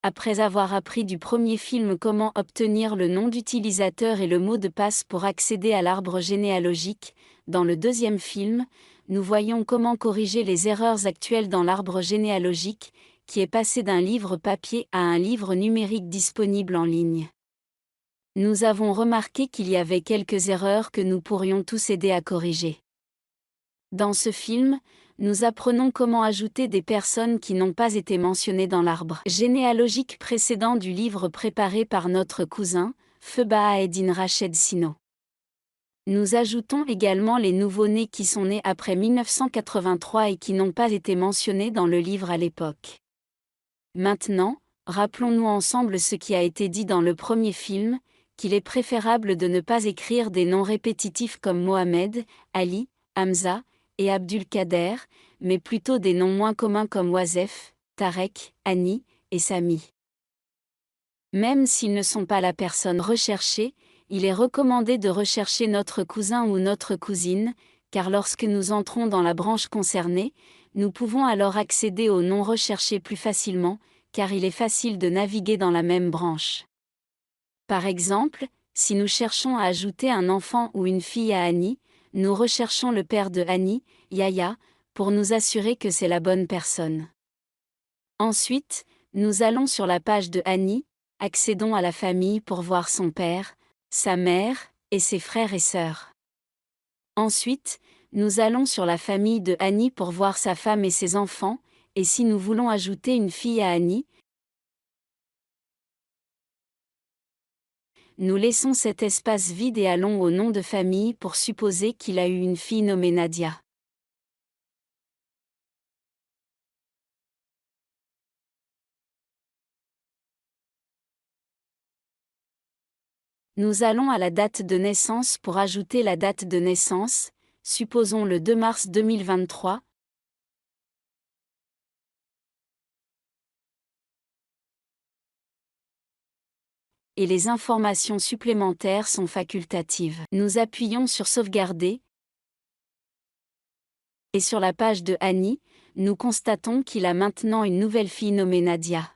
Après avoir appris du premier film comment obtenir le nom d'utilisateur et le mot de passe pour accéder à l'arbre généalogique, dans le deuxième film, nous voyons comment corriger les erreurs actuelles dans l'arbre généalogique, qui est passé d'un livre papier à un livre numérique disponible en ligne. Nous avons remarqué qu'il y avait quelques erreurs que nous pourrions tous aider à corriger. Dans ce film, nous apprenons comment ajouter des personnes qui n'ont pas été mentionnées dans l'arbre généalogique précédent du livre préparé par notre cousin, Feubaha Eddin Rached Sino. Nous ajoutons également les nouveau-nés qui sont nés après 1983 et qui n'ont pas été mentionnés dans le livre à l'époque. Maintenant, rappelons-nous ensemble ce qui a été dit dans le premier film, qu'il est préférable de ne pas écrire des noms répétitifs comme Mohamed, Ali, Hamza et Abdulkader, mais plutôt des noms moins communs comme Wazef, Tarek, Annie et Sami. Même s'ils ne sont pas la personne recherchée, il est recommandé de rechercher notre cousin ou notre cousine, car lorsque nous entrons dans la branche concernée, nous pouvons alors accéder aux noms recherchés plus facilement, car il est facile de naviguer dans la même branche. Par exemple, si nous cherchons à ajouter un enfant ou une fille à Annie, nous recherchons le père de Annie, Yahya, pour nous assurer que c'est la bonne personne. Ensuite, nous allons sur la page de Annie, accédons à la famille pour voir son père, sa mère, et ses frères et sœurs. Ensuite, nous allons sur la famille de Annie pour voir sa femme et ses enfants, et si nous voulons ajouter une fille à Annie, nous laissons cet espace vide et allons au nom de famille pour supposer qu'il a eu une fille nommée Nadia. Nous allons à la date de naissance pour ajouter la date de naissance, supposons le 2 mars 2023. Et les informations supplémentaires sont facultatives. Nous appuyons sur Sauvegarder. Et sur la page de Annie, nous constatons qu'il a maintenant une nouvelle fille nommée Nadia.